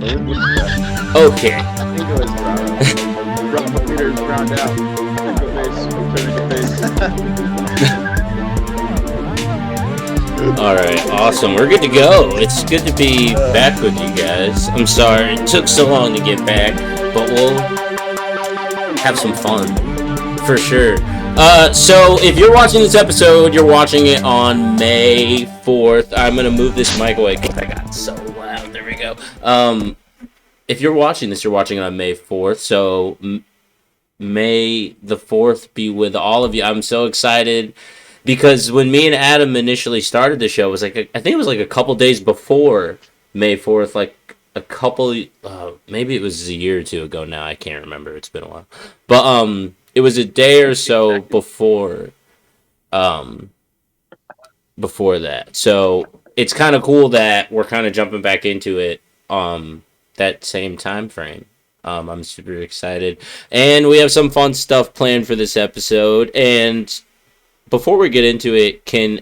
What's that? Okay. I think it was Bravo leaders drowned out. Echo face. Return to face. All right, awesome. We're good to go. It's good to be back with you guys. I'm sorry it took so long to get back, but we'll have some fun for sure. So if you're watching this episode, you're watching it on May 4th. I'm gonna move this mic away because I got so loud. There we go. If you're watching this, you're watching it on May 4th. So May the 4th be with all of you. I'm so excited because when me and Adam initially started the show, it was like I think it was like a couple days before May 4th, like a couple, maybe it was a year or two ago now. I can't remember. It's been a while, but it was a day or so um, before that. So it's kind of cool that we're kind of jumping back into it that same time frame. I'm super excited, and we have some fun stuff planned for this episode. And before we get into it, can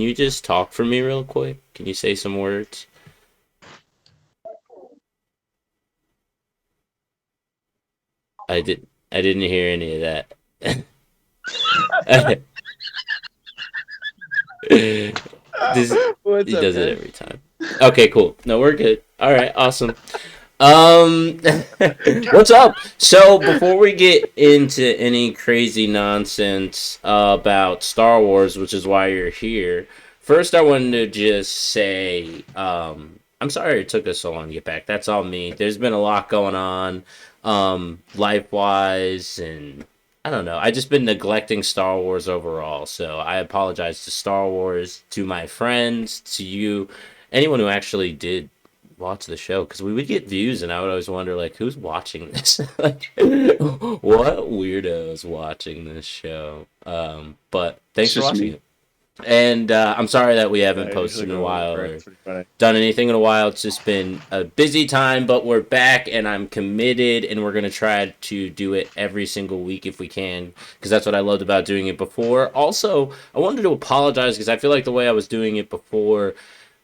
you just talk for me real quick? Can you say some words? I didn't hear any of that. This What's he up, does it man? every time. Okay, cool. No, we're good. All right, awesome. Um, what's up? So before we get into any crazy nonsense about Star Wars, which is why you're here, first I wanted to just say I'm sorry it took us so long to get back. That's all me. There's been a lot going on, life wise, and I don't know. I just been neglecting Star Wars overall. So I apologize to Star Wars, to my friends, to you, anyone who actually did watch the show because we would get views and I would always wonder like who's watching this like what weirdos watching this show but It's thanks for just watching me. it and I'm sorry that we Yeah, haven't I posted usually in a go while over it. or It's pretty funny. done anything in a while. It's just been a busy time, but we're back and I'm committed and we're going to try to do it every single week if we can because that's what I loved about doing it before. Also, I wanted to apologize because I feel like the way I was doing it before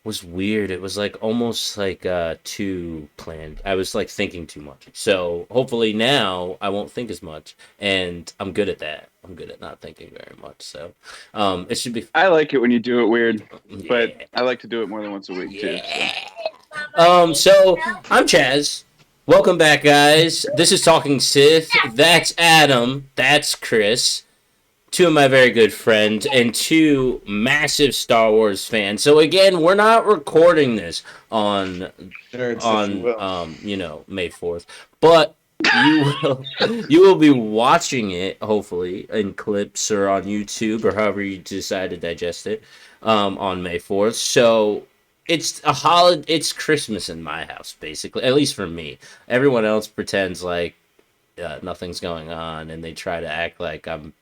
was weird. It was like almost like too planned. I was like thinking too much. So hopefully now I won't think as much, and I'm good at that. I'm good at not thinking very much. So it should be I like it when you do it weird, but yeah, I like to do it more than once a week too. So yeah. So I'm Chaz. Welcome back, guys. This is Talking Sith. That's Adam. That's Chris. Two of my very good friends and two massive Star Wars fans. So again, we're not recording this on Nerds, if you will. May 4th, but you will be watching it hopefully in clips or on YouTube or however you decide to digest it on May 4th. So it's a holiday. It's Christmas in my house, basically. At least for me. Everyone else pretends like nothing's going on, and they try to act like I'm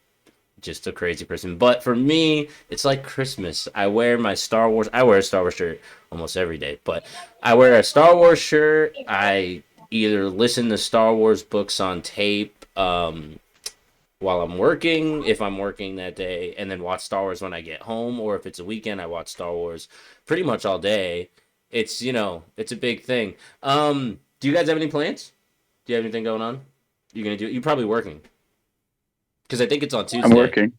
just a crazy person. But for me, it's like Christmas. I wear my Star Wars. I wear a Star Wars shirt almost every day, but I wear a Star Wars shirt. I either listen to Star Wars books on tape while I'm working, if I'm working that day, and then watch Star Wars when I get home, or if it's a weekend, I watch Star Wars pretty much all day. It's it's a big thing. Do you guys have any plans? Do you have anything going on? You're gonna do it? You're probably working because I think it's on I'm Tuesday. working.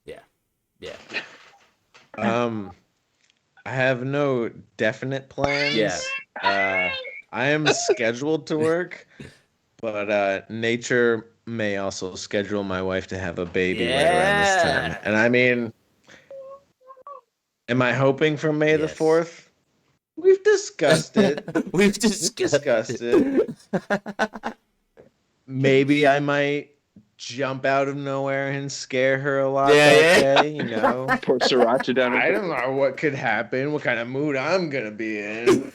Yeah, yeah, Um, I have no definite plans. yeah. I am scheduled to work, but nature may also schedule my wife to have a baby right around this time. Yeah. And I mean, am I hoping for May the Yes. 4th? We've discussed it. We've We've discussed discussed it. Maybe I might jump out of nowhere and scare her a lot Yeah, that yeah. day, you know? Pour sriracha down. I don't know what could happen, what kind of mood I'm gonna be in.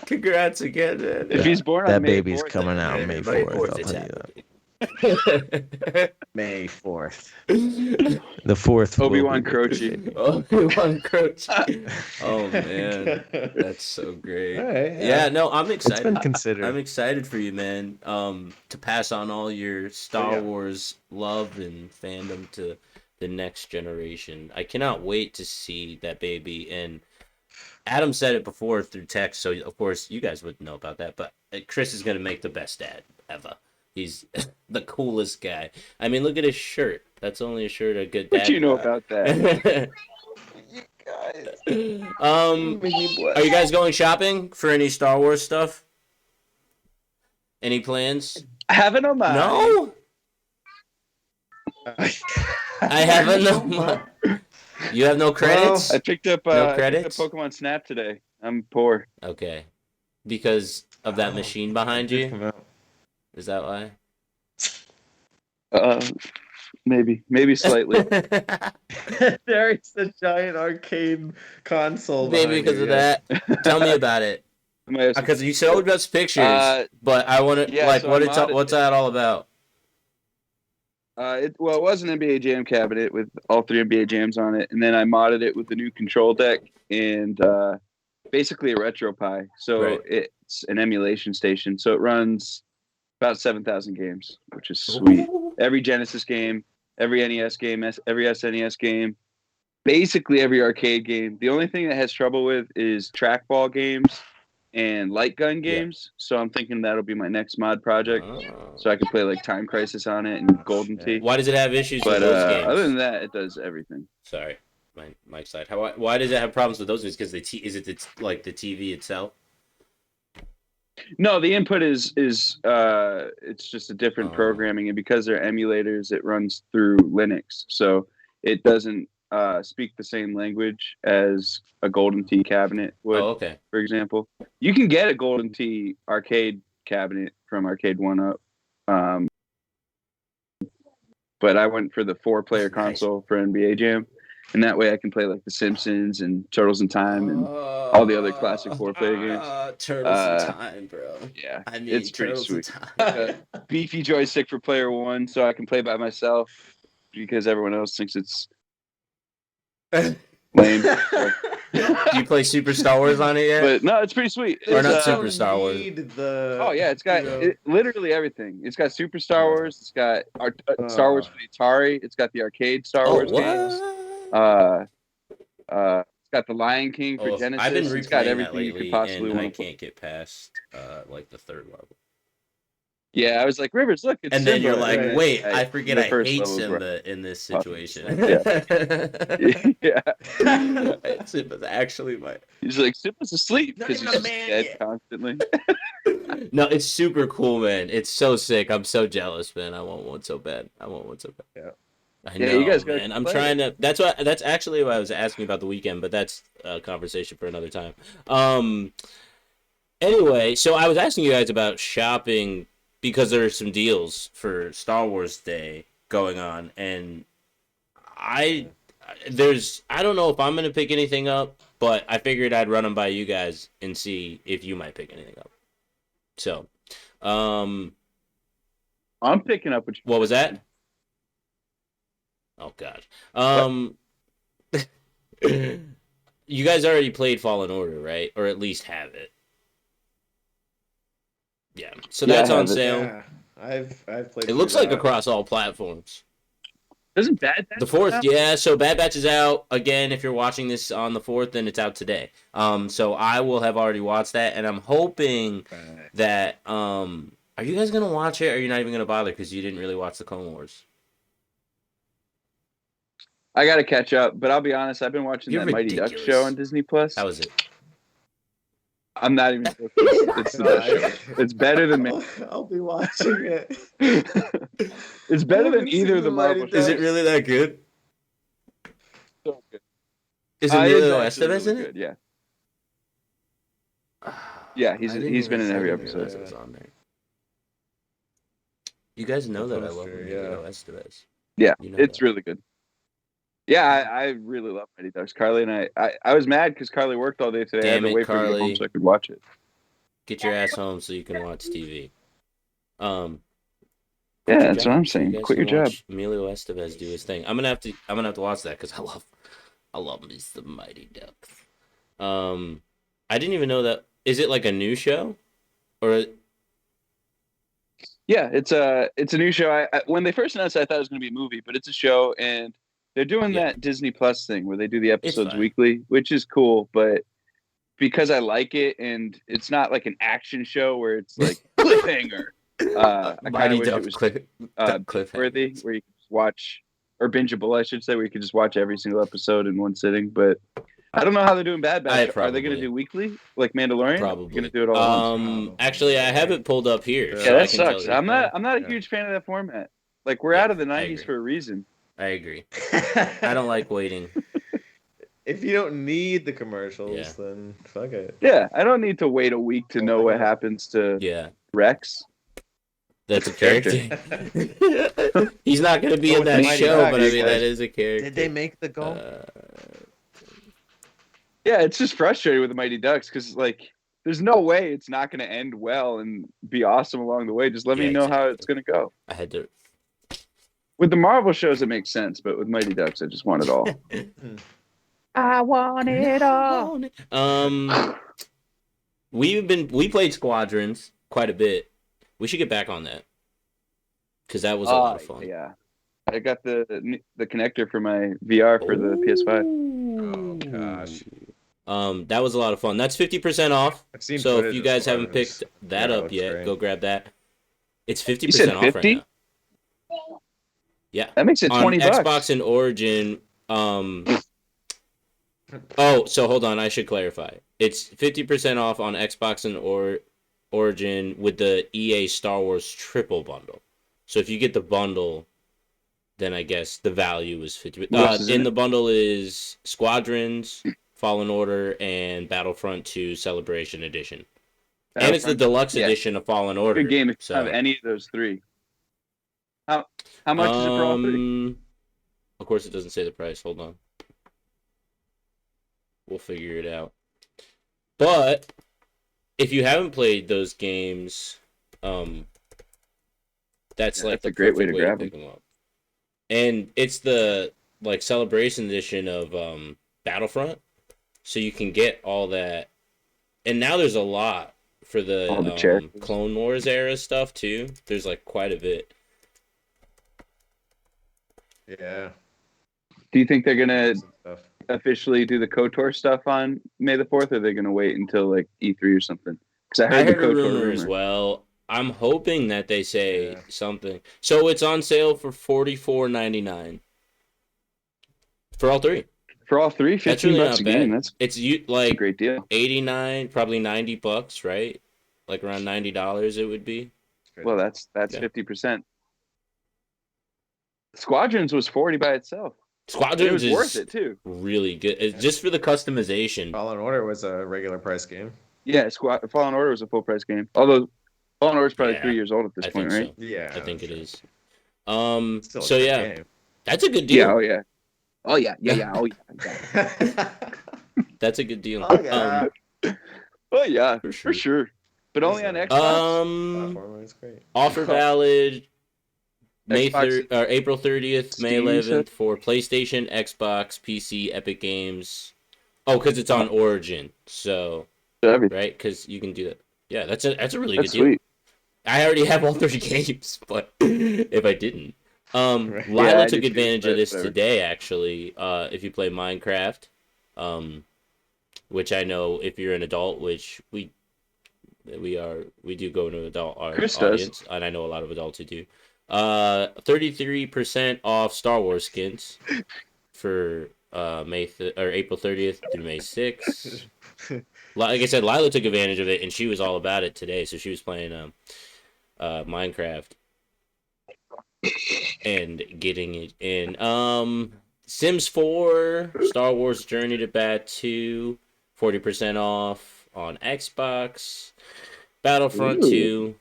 Congrats again, man. If he's born on That May baby's 4th, coming then out it's May May 4th, I'll it's tell you that. happening. May 4th. The 4th will Obi-Wan be with the Croce. baby. Obi-Wan Croce. Oh man, that's so great. All right, Yeah, no, I'm It's been excited. considered. I'm excited for you, man. To pass on all your Star Wars love and fandom to the next generation. I cannot wait to see that baby. And Adam said it before through text, so of course you guys would know about that. But Chris is gonna make the best dad ever. He's the coolest guy. I mean, look at his shirt. That's only a shirt a good dad. What you know about that? You guys. Are you guys going shopping for any Star Wars stuff? Any plans? I haven't on my. No. I haven't no. You have no credits? I picked up No credits? Pokemon Snap today. I'm poor. Okay. Because of that machine behind you? Is that why? Maybe slightly. There is the giant arcade console. Maybe because of that. Tell me about it. Because you showed us pictures, but I want to what's that all about? It was an NBA Jam cabinet with all 3 NBA Jams on it, and then I modded it with the new control deck and basically a RetroPie. So it's an emulation station. So it runs about 7,000 games, which is sweet. Ooh. Every Genesis game, every NES game, every SNES game, basically every arcade game. The only thing that has trouble with is trackball games and light gun games. So I'm thinking that'll be my next mod project. So I can play like Time Crisis on it and Golden Tee. Why does it have issues with those games? Other than that, it does everything. Sorry, my side. Why does it have problems with those games? Because is it like the TV itself? No, the input is it's just a different programming, and because they're emulators, it runs through Linux, so it doesn't speak the same language as a Golden Tee cabinet would. Oh, okay. For example, you can get a Golden Tee arcade cabinet from Arcade 1-Up, but I went for the 4-player console for NBA Jam, and that way I can play like The Simpsons and Turtles in Time and all the other classic 4-player games. Turtles in Time, bro. Yeah, I mean, it's pretty Turtles sweet. in Time. Beefy joystick for player 1, so I can play by myself because everyone else thinks it's lame. Do you play Super Star Wars on it yet? But no, it's pretty sweet. Or It's, not Super Star Wars. Oh yeah, it's got literally everything. It's got Super Star Wars. It's got Star Wars for the Atari. It's got the arcade Star Wars games. It's got the Lion King for Genesis. I've been it's got replaying everything that you lately, could possibly and want I to play. can't get past like the 3rd level. Yeah, I was like, Rivers, look, it's And then you're Simba. like, Right. wait, I forget I first hate levels were- Simba in this situation. Yeah. Simba's actually my... He's like, Simba's asleep Not because even he's a just man dead yet. constantly. No, it's super cool, man. It's so sick. I'm so jealous, man. I want one so bad. Yeah. I Yeah, know, you guys gotta man. I'm play trying to... That's actually what I was asking about the weekend, but that's a conversation for another time. Anyway, so I was asking you guys about shopping because there are some deals for Star Wars Day going on, and I don't know if I'm gonna pick anything up, but I figured I'd run them by you guys and see if you might pick anything up. So, I'm picking up what was that? Oh God. You guys already played Fallen Order, right? Or at least have it. Yeah. So Yeah, that's I on have it. sale. Yeah, I've played. It looks like across all platforms. Doesn't Bad Batch The 4th, come out? yeah. So Bad Batch is out again. If you're watching this on the 4th, then it's out today. So I will have already watched that, and I'm hoping that are you guys gonna watch it, or are you not even gonna bother because you didn't really watch the Clone Wars? I gotta catch up, but I'll be honest, I've been watching You're that Mighty Ducks ridiculous. show on Disney Plus. How was it? I'm not even joking. It's the best show. It's better than I'll be watching it. It's better than haven't either seen of the the Marvel Mighty shows. Is it really that good? So good. Is It Emilio actually Estevez in really it? good, yeah, he's been in every episode. On there. You guys know that I love poster, Emilio Estevez. Yeah, You know it's that. really good. Yeah, I really love Mighty Ducks. Carly and I was mad because Carly worked all day today. I had Damn to it, wait for her to get Carly. home so I could watch it. Get your ass home so you can watch TV. Yeah, Quit your that's job. what I'm You saying. guys Quit your can job. watch Emilio Estevez do his thing. I'm gonna have to watch that because I love me some Mighty Ducks. I didn't even know that. Is it like a new show, or Yeah, it's a new show. When they first announced it, I thought it was going to be a movie, but it's a show, and they're doing Yeah. that Disney Plus thing where they do the episodes fine. weekly, which is cool. But because I like it, and it's not like an action show where it's like cliffhanger. I kind Mighty of wish Duck it was cliffhanger. worthy, where you could just watch, or bingeable, I should say, where you could just watch every single episode in one sitting. But I don't know how they're doing Bad Batch. Are they going to do weekly like Mandalorian? Or are they going to Probably. do it all at once? Actually, I have it pulled up here, Yeah, Yeah, so I that can tell sucks. you. I'm not a huge fan of that format. Like we're Yeah, out of the I '90s agree. for a reason. I agree. I don't like waiting. If you don't need the commercials, Yeah. then fuck it. Yeah, I don't need to wait a week to know what happens to Yeah, Rex. that's a character. character. He's not going to be Oh, in with the that Mighty show, Ducks, but I mean, guys. that is a character. Did they make the goal? Yeah, it's just frustrating with the Mighty Ducks because like there's no way it's not going to end well and be awesome along the way. Just let me know how it's going to go. I had to. With the Marvel shows, it makes sense, but with Mighty Ducks, I just want it all. I want it all. We played Squadrons quite a bit. We should get back on that because that was a lot of fun. Yeah, I got the connector for my VR for the PS5. Oh gosh. That was a lot of fun. That's 50% off. I've seen So if footage you of guys haven't Squadrons. picked that Yeah, it up looks yet, great. go grab that. It's 50% You said off right 50? now. Yeah. That makes it On $20. Xbox and Origin. Oh, so hold on. I should clarify. It's 50% off on Xbox and Origin with the EA Star Wars triple bundle. So if you get the bundle, then I guess the value is 50. In the bundle is Squadrons, Fallen Order, and Battlefront 2 Celebration Edition. And it's the deluxe edition of Fallen Order. Good game if you have any of those three. How much is it for all three? Of course, it doesn't say the price. Hold on. We'll figure it out. But if you haven't played those games, that's like a great way to grab pick them up. And it's the like celebration edition of Battlefront, so you can get all that. And now there's a lot for the Clone Wars era stuff too. There's like quite a bit. Yeah. Do you think they're gonna officially do the KOTOR stuff on May the 4th, or are they gonna wait until like E3 or something? Because I heard the KOTOR rumor as well. I'm hoping that they say something. So it's on sale for $44.99 for all three. For all three, $15 a game. It's like a great deal. 89, probably $90, right? Like around $90 it would be. Well, that's 50%. Squadrons was 40 by itself. Squadrons is worth it too. Really good. It's just for the customization. Fallen Order was a regular price game. Yeah, Fallen Order was a full price game. Although Fallen Order is probably 3 years old at this point, right? So. Yeah, I think it is. So yeah, game. That's a good deal. Yeah. Oh yeah. That's a good deal. Oh yeah. For sure. But only on Xbox. Offer valid April 30th, May 11th for PlayStation, Xbox, PC, Epic Games. Oh, because it's on Origin, so right? Because you can do that. Yeah, that's a really good deal. Sweet. I already have all 30 games, but if I didn't, Lila took advantage of this today. Actually, if you play Minecraft, which I know if you're an adult, which we do go into adult audience, and I know a lot of adults who do. 33% off Star Wars skins for April 30th through May 6th. Like I said, Lila took advantage of it, and she was all about it today. So she was playing Minecraft and getting it in. Sims 4, Star Wars Journey to Bat 2, 40% off on Xbox. Battlefront 2,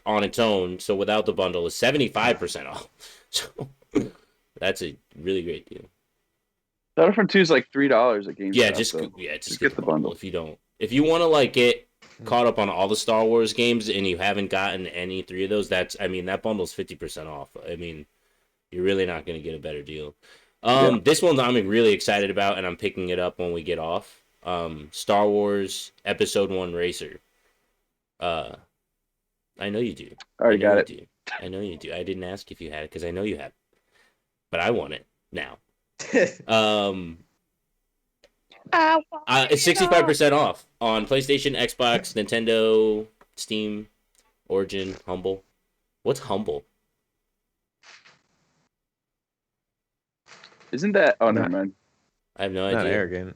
on its own, so without the bundle, is 75% off. So that's a really great deal. Battlefront 2 is like $3 a game. Yeah, just get the bundle. If you want to like get caught up on all the Star Wars games and you haven't gotten any three of those, that bundle's 50% off. I mean, you're really not going to get a better deal. This one I'm really excited about, and I'm picking it up when we get off. Star Wars Episode 1 Racer. I know you do. Already got it. I know you do. I didn't ask if you had it because I know you have. But I want it now. It's 65% off on PlayStation, Xbox, Nintendo, Steam, Origin, Humble. What's Humble? Isn't that? Oh, never Not, mind. I have no not idea. arrogant.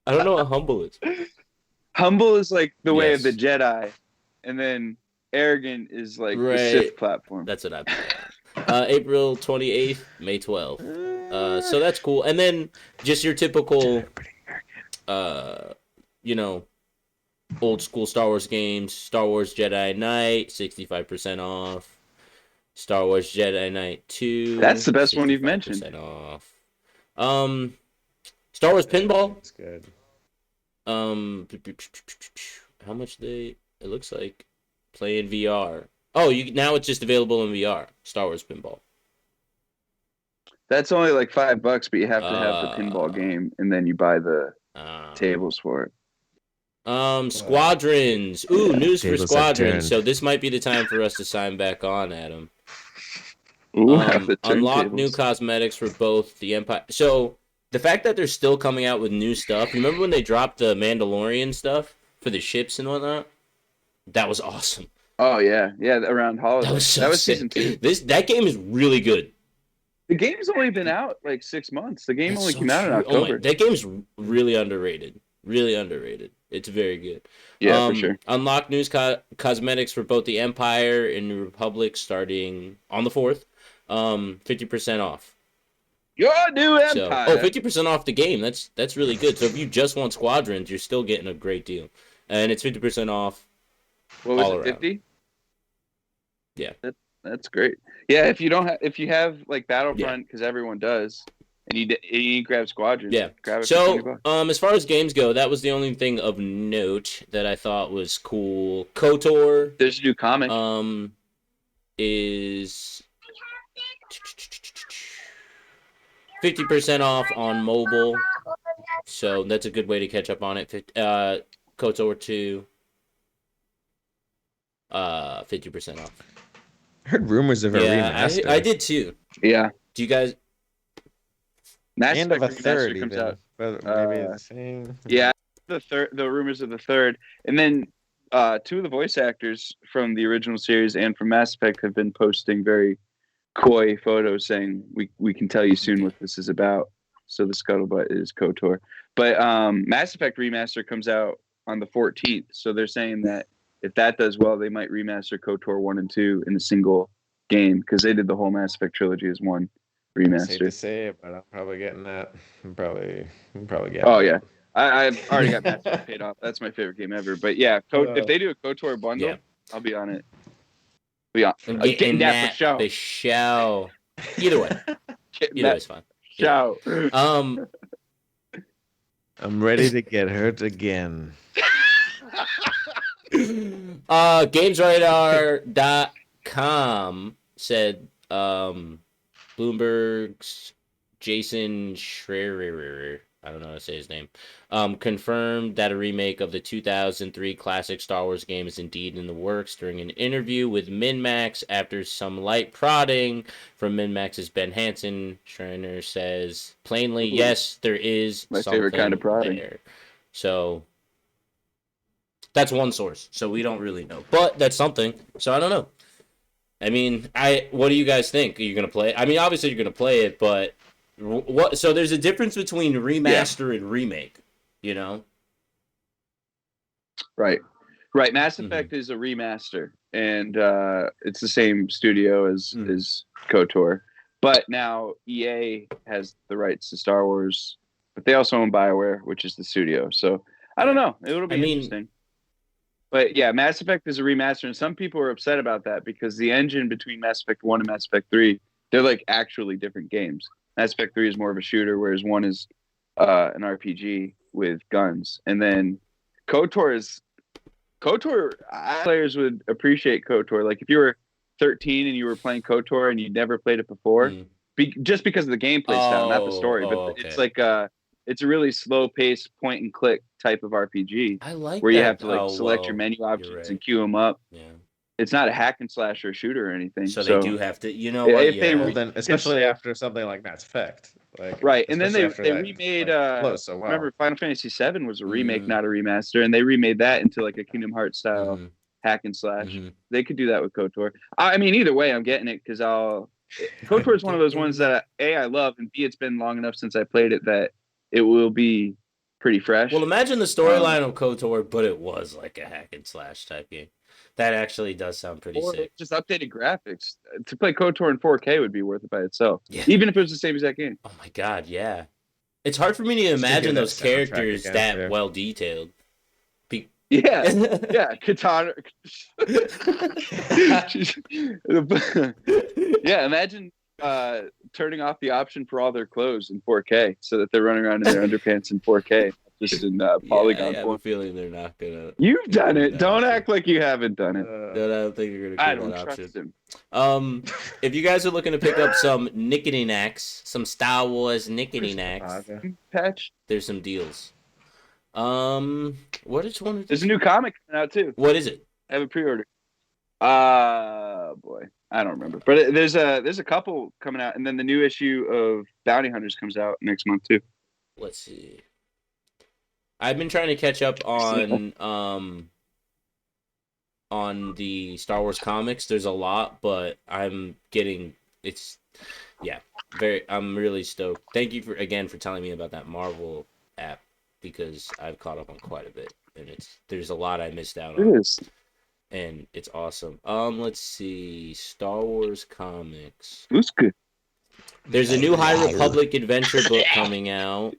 I don't know what Humble is. Humble is like the way of the Yes. Jedi, and then arrogant is like the Right. Sith platform. That's what I'm April 28th, May 12th. So that's cool. And then just your typical, you know, old school Star Wars games. Star Wars Jedi Knight, 65% off. Star Wars Jedi Knight 2. That's the best one you've mentioned. 65% off. Star Wars Pinball. That's good. How much it looks like play in VR. Oh, now it's just available in VR. Star Wars Pinball. That's only like $5, but you have to have the pinball game, and then you buy the tables for it. Squadrons. Ooh, news for Tables Squadrons. So this might be the time for us to sign back on, Adam. Ooh, have the unlock turntables. new cosmetics for both the Empire. So the fact that they're still coming out with new stuff. Remember when they dropped the Mandalorian stuff for the ships and whatnot? That was awesome. Oh yeah, around holiday. That was so season sick. 2. That game is really good. The game's only been out like 6 months. The game That's only so came out in true. October. That game's really underrated. Really underrated. It's very good. Yeah, for sure. Unlock new cosmetics for both the Empire and the Republic starting on the 4th. 50% off. Your new Empire. 50% off the game. That's really good. So if you just want Squadrons, you're still getting a great deal. And it's 50% off. What was all it? around. 50? Yeah. That's great. Yeah, if you have like Battlefront, because everyone does, and you grab Squadrons. Yeah. Grab it for $20. As far as games go, that was the only thing of note that I thought was cool. KOTOR. There's a new comic. Is 50% off on mobile, so that's a good way to catch up on it. KOTOR 2, 50% off. I heard rumors of a remaster. I did too. Yeah. Do you guys? Mass And of a Effect third Remaster comes even. out. But maybe the same. Yeah, the rumors of the third, and then 2 of the voice actors from the original series and from Mass Effect have been posting very coy photos saying we can tell you soon what this is about. So the scuttlebutt is KOTOR, but Mass Effect Remaster comes out on the 14th. So they're saying that if that does well, they might remaster KOTOR 1 and 2 in a single game because they did the whole Mass Effect trilogy as one remaster. Hate to say it, but I'm probably getting that. I'm probably getting. Oh yeah, I've already got Mass Effect paid off. That's my favorite game ever. But yeah, if they do a KOTOR bundle, I'll be on it. I'm getting that for show. Either way, is fine. Show. I'm ready to get hurt again. GamesRadar.com said Bloomberg's Jason Schreier, I don't know how to say his name, confirmed that a remake of the 2003 classic Star Wars game is indeed in the works during an interview with MinMax after some light prodding from MinMax's Ben Hansen. Schreier says plainly, yes, there is my something favorite kind of prodding there. So that's one source, so we don't really know, but that's something. So I don't know. I mean, what do you guys think? Are you gonna play it? I mean, obviously you're gonna play it, but what? So there's a difference between remaster and remake, you know? Right. Mass Effect is a remaster, and it's the same studio as KOTOR, but now EA has the rights to Star Wars, but they also own BioWare, which is the studio. So I don't know. It'll be interesting. But yeah, Mass Effect is a remaster, and some people are upset about that because the engine between Mass Effect 1 and Mass Effect 3, they're like actually different games. Mass Effect 3 is more of a shooter, whereas 1 is an RPG with guns. And then KOTOR, players would appreciate KOTOR. Like if you were 13 and you were playing KOTOR and you'd never played it before, just because of the gameplay style, not the story. But it's like it's a really slow paced point and click type of RPG I like where you that. have to like Oh, select your well, menu you're options and right. queue them up. Yeah. It's not a hack and slash or shooter or anything. So they So do have to. You know what? if they Yeah. Well, then, especially after something like that's Effect, like right, and then especially after they that, remade like flows so well. remember Final Fantasy VII was a remake, Mhm. not a remaster, and they remade that into like a Kingdom Hearts style Mhm. hack and slash. Mhm. They could do that with KOTOR. I mean, either way, I'm getting it because KOTOR is one of those ones that I love, and B, it's been long enough since I played it that it will be pretty fresh. Well, imagine the storyline of KOTOR, but it was like a hack and slash type game. That actually does sound pretty Or sick. just updated graphics. To play KOTOR in 4K would be worth it by itself, Yeah. even if it was the same exact game. Oh my god, yeah. It's hard for me to Just to hear imagine that those soundtrack characters again, that too. well detailed. Yeah, yeah, Katana. Yeah, imagine turning off the option for all their clothes in 4K so that they're running around in their underpants in 4K, just in polygon I have a form. feeling they're not gonna. You've done it. that Don't option. act like you haven't done it. No, I don't think you're gonna I keep don't that trust option. him. If you guys are looking to pick up some nickety knacks, some Star Wars nickety knacks, Patch. there's some deals. What is one? There's a new comic coming out too. What is it? I have a pre-order. Boy, I don't remember, but there's a couple coming out, and then the new issue of Bounty Hunters comes out next month too. Let's see. I've been trying to catch up on the Star Wars comics. There's a lot, but I'm really stoked. Thank you for telling me about that Marvel app because I've caught up on quite a bit, and there's a lot I missed out on. It is. And it's awesome. Let's see. Star Wars comics. Looks good. There's a new High Republic adventure book coming out.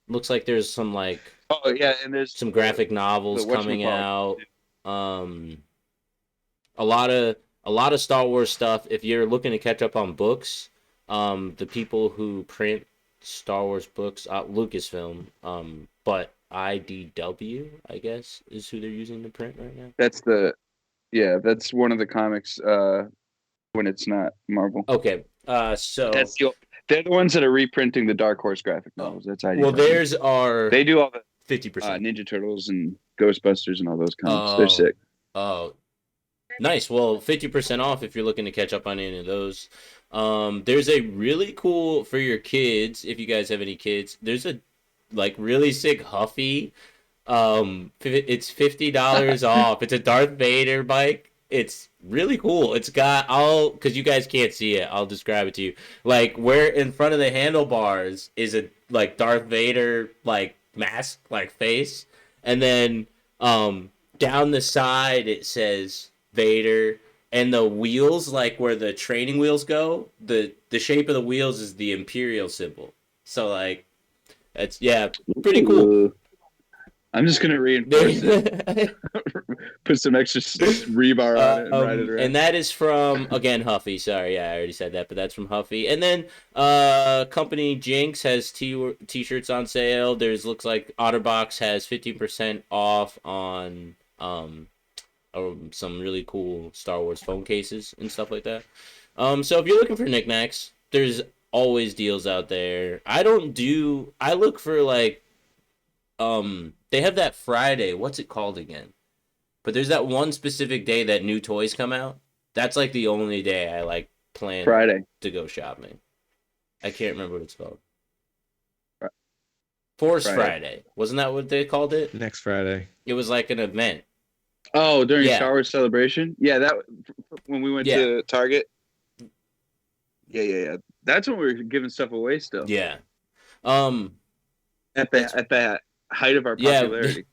Looks like there's some like and there's some graphic novels coming out. A lot of Star Wars stuff. If you're looking to catch up on books, the people who print Star Wars books, Lucasfilm, but IDW, I guess, is who they're using to print right now. That's one of the comics when it's not Marvel. Okay. So they're the ones that are reprinting the Dark Horse graphic novels. That's IDW. Well, they do all the 50%. Ninja Turtles and Ghostbusters and all those comics. They're sick. Oh, nice. Well, 50% off if you're looking to catch up on any of those. There's a really cool for your kids, if you guys have any kids. There's a like really sick Huffy. It's $50 off. It's a Darth Vader bike. It's really cool. It's got because you guys can't see it. I'll describe it to you. Like where in front of the handlebars is a like Darth Vader like mask like face, and then down the side it says Vader, and the wheels like where the training wheels go. The shape of the wheels is the Imperial symbol. So like it's pretty cool. I'm just gonna reinforce it. Put some extra rebar on it and ride it around. And that is from again Huffy. Sorry, I already said that, but that's from Huffy. And then company Jinx has t-shirts on sale. Looks like Otterbox has 15% off on some really cool Star Wars phone cases and stuff like that. So if you're looking for knickknacks, there's always deals out there. I look for like they have that Friday. What's it called again? But there's that one specific day that new toys come out. That's like the only day I like plan Friday to go shopping. I can't remember what it's called. Force Friday. Wasn't that what they called it? Next Friday. It was like an event. Oh, during Star Wars Celebration? Yeah, that when we went to Target. Yeah. That's when we were giving stuff away still. Yeah. At the height of our popularity.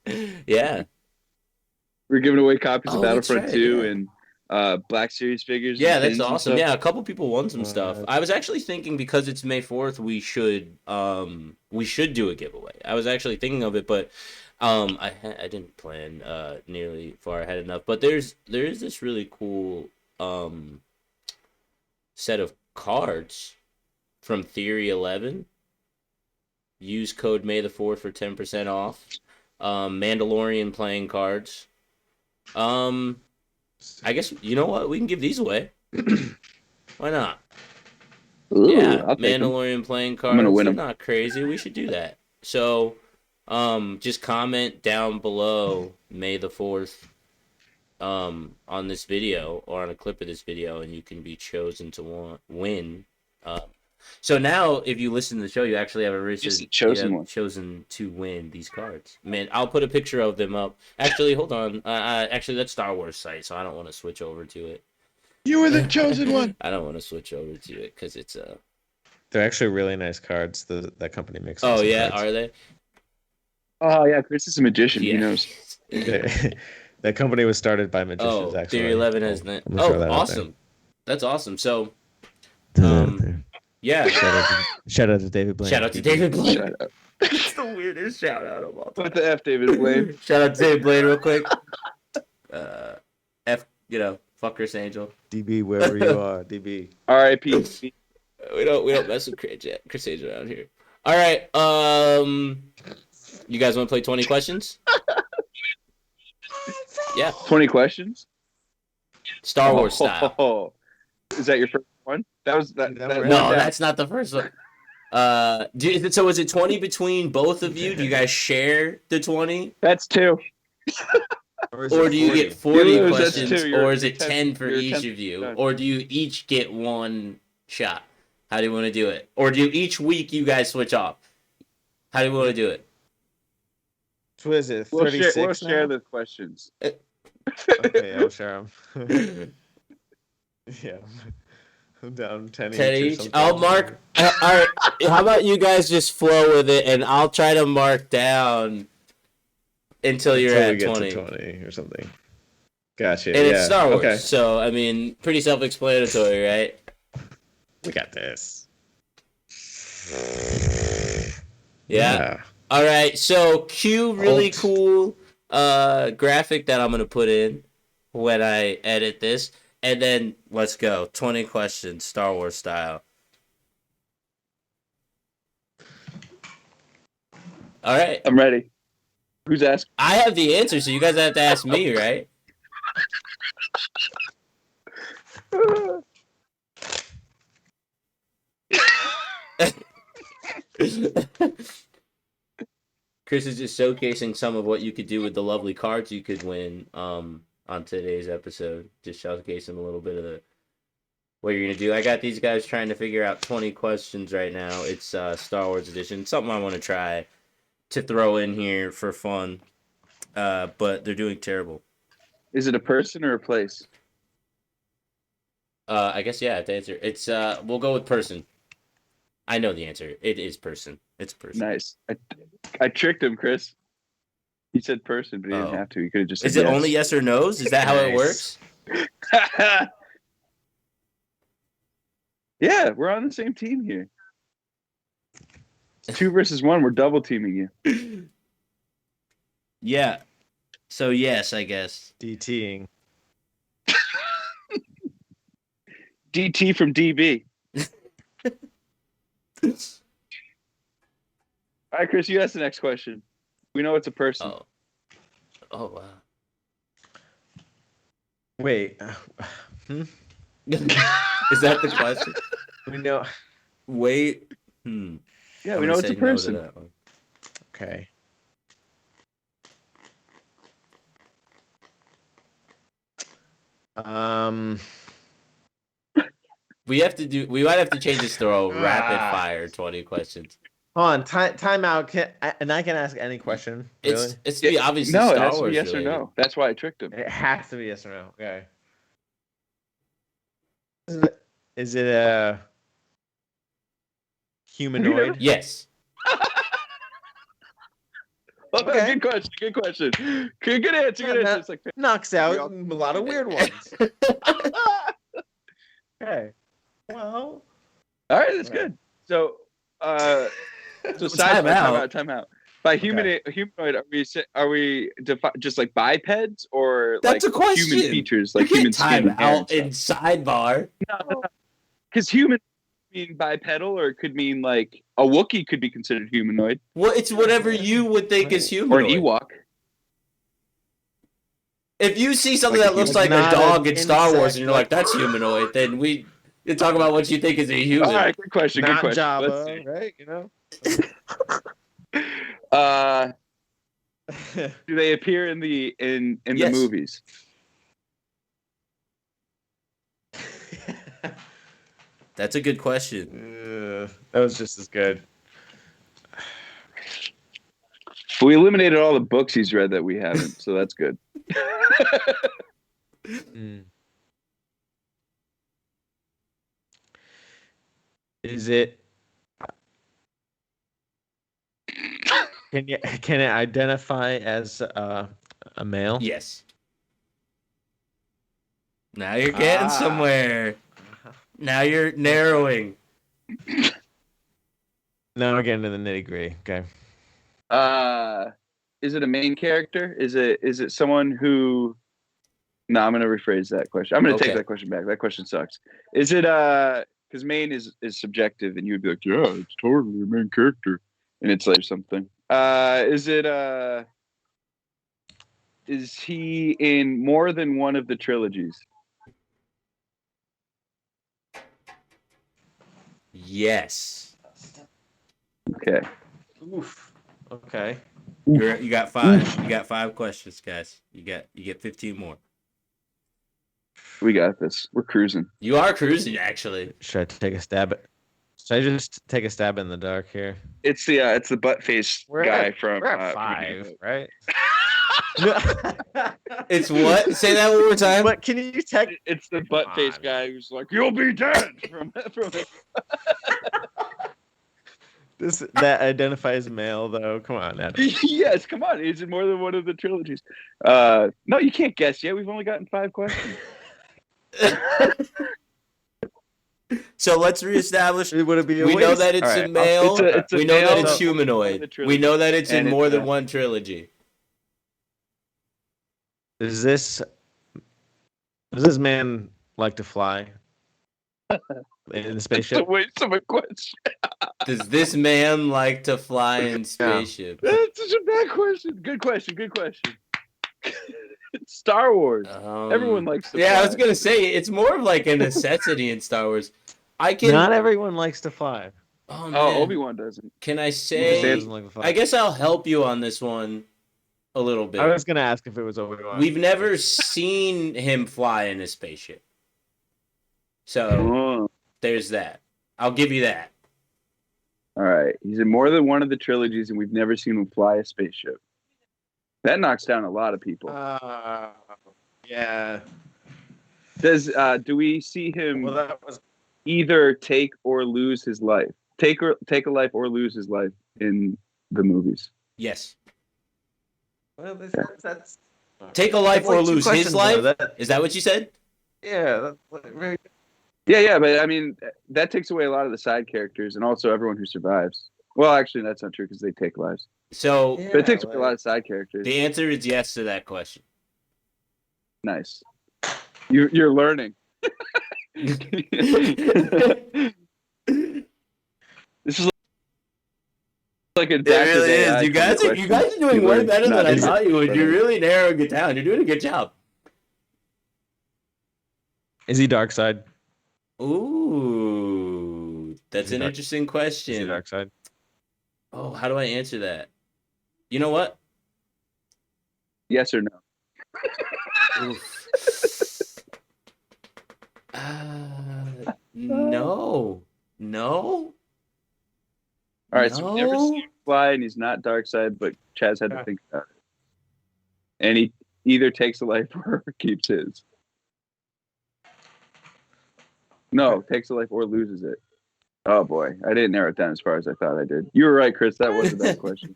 Yeah. We're giving away copies of Battlefront 2 and Black Series figures. Yeah, that's awesome. Yeah, a couple people won some stuff. I was actually thinking because it's May 4th, we should do a giveaway. I was actually thinking of it, but I didn't plan nearly far ahead enough. But there is this really cool set of cards from Theory 11. Use code May the 4th for 10% off. Mandalorian playing cards. I guess you know what? We can give these away. Why not? Ooh, Yeah, I'll take them. Mandalorian playing I'm gonna cards. win They're 'em. not crazy. We should do that. So, just comment down below May the 4th on this video or on a clip of this video, and you can be chosen to win. So now, if you listen to the show, you actually have a Just reason. a chosen You have one. chosen to win these cards. Man, I'll put a picture of them up. Actually, hold on. Actually, that's Star Wars site, so I don't want to switch over to it. You were the chosen one. I don't want to switch over to it because it's They're actually really nice cards. That company makes. Oh awesome yeah, cards. are they? Oh yeah, Chris is a magician. Yeah. He knows. That company was started by magicians. Oh, actually, Theory 11 has that. I'm gonna throw Oh, that out awesome. That's awesome. So, there. yeah. Shout out to David Blaine. Shout out to David Blaine. Shut up. It's the weirdest shout out of all time. What the F, David Blaine? Shout out to David Blaine real quick. Fuck Chris Angel. DB, wherever you are, DB. R.I.P. We don't mess with Chris Angel around here. All right. You guys want to play 20 questions? Yeah. 20 questions? Star Wars style. Oh, is that your first one? That was that. No, that's not the first one. So is it 20 between both of you? Do you guys share the 20? That's 2. Or do you get 40 You lose, that's questions? 2. Or is it 10 10 for you're each 10 of you? done. Or do you each get one shot? How do you want to do it? Or do each week you guys switch off? How do you want to do it? What is it? We'll 36 share, now? the questions. Okay, I'll share them. Yeah. I'm down 10 10 each. Or each? something. I'll mark. All right. How about you guys just flow with it, and I'll try to mark down until you're Until at we get 20. to 20 or something. Gotcha. And yeah. it's Star Wars, Okay. so I mean, pretty self-explanatory, right? We got this. Yeah. All right. So cue really cool graphic that I'm gonna put in when I edit this, and then let's go. 20 questions, Star Wars style. All right. I'm ready. Who's asking? I have the answer, so you guys have to ask me, right? Chris is just showcasing some of what you could do with the lovely cards you could win on today's episode. Just showcasing a little bit of what you're going to do. I got these guys trying to figure out 20 questions right now. It's Star Wars edition. Something I want to try to throw in here for fun. But they're doing terrible. Is it a person or a place? I guess, yeah, to answer. It's, we'll go with person. I know the answer. It is person. It's person. Nice. I tricked him, Chris. He said person, but he didn't Oh. have to. He could have just said Is it yes. only yes or no's? Is that how it Nice. works? Yeah, we're on the same team here. It's 2 versus 1. We're double teaming you. Yeah. So yes, I guess. DTing. DT from DB. All right, Chris, you ask the next question. We know it's a person. Oh. Oh wow. Wait. Is that the question? We know. Wait. Yeah, I'm we gonna know it's say a no to person. that one. Okay. We might have to change this to a rapid fire 20 questions. Hold on. Time out. And I can ask any question. Really? It's to be obviously No, it Star has to Wars be yes related. or no. That's why I tricked him. It has to be yes or no. Okay. Is it a humanoid? Yes. Okay. Good question. Good question. Good answer. Good answer. It's like, Knocks out a lot of weird ones. Okay. Well. all right, that's good. So, Time out. time out. By humanoid, are we just like bipeds or That's like a question. human features, like You human can't skin time and hair out in and stuff? sidebar. Because human mean bipedal, or it could mean like a Wookiee could be considered humanoid, Well, it's whatever you would think is or an humanoid. Ewok. If you see something Like that looks it's like a not dog an in Star Wars insect, and you're like, that's humanoid, then You talk about what you think is a human. All right, good question. Good Not question. Jabba, right? You know. Do they appear in the Yes. movies? That's a good question. That was just as good. We eliminated all the books he's read that we haven't, so that's good. Is it? Can it identify as a male? Yes. Now you're getting somewhere. Now you're narrowing. Now we're getting to the nitty gritty. Okay. Is it a main character? Is it someone who? No, I'm gonna rephrase that question. I'm gonna take that question back. That question sucks. Is it because main is subjective, and you would be like, yeah, it's totally a main character, and it's like something. Is he in more than one of the trilogies? Yes. Okay. Oof. Okay. You got 5. You got 5 questions, guys. You get 15 more. We got this. We're cruising. You are cruising, actually. Should I take a stab at? Should I just take a stab in the dark here? It's the butt face guy from. We're at 5, right? It's what? Say that one more time. But can you check? It's the butt face guy who's like, "You'll be dead." from That identifies male, though. Come on, Adam. Yes, come on. Is it more than one of the trilogies? No, you can't guess yet. We've only gotten 5 questions. So let's reestablish. Would it be? We know that it's a male. We know that it's humanoid. We know that it's in more than one trilogy. Does this man like to fly in the spaceship? Wait, some question. Does this man like to fly in spaceship? That's such a bad question. Good question. Star Wars. Everyone likes to fly. I was gonna say it's more of like a necessity in Star Wars. Not everyone likes to fly. Oh, Obi-Wan doesn't. Can I say? I guess I'll help you on this one a little bit. I was gonna ask if it was Obi-Wan. We've never seen him fly in a spaceship, so there's that. I'll give you that. All right, he's in more than one of the trilogies, and we've never seen him fly a spaceship. That knocks down a lot of people. Yeah. Do we see him either take or lose his life? Take a life or lose his life in the movies? Yes. Well, that's take a life or lose his life. Is that what you said? Yeah. That's very. Yeah, but I mean that takes away a lot of the side characters and also everyone who survives. Well, actually, that's not true because they take lives. So, but it takes away a lot of side characters. The answer is yes to that question. Nice. You're learning. This is like a it really is. You guys are doing way better than I thought you would. You're really narrowing it down. You're doing a good job. Is he dark side? Ooh, that's an interesting question. Is he dark side? Oh, how do I answer that? You know what? Yes or no? No. No. All right, so we've never seen him fly, and he's not dark side, but Chaz had to think about it. And he either takes a life or keeps his. No, takes a life or loses it. Oh boy, I didn't narrow it down as far as I thought I did. You were right, Chris. That was a bad question.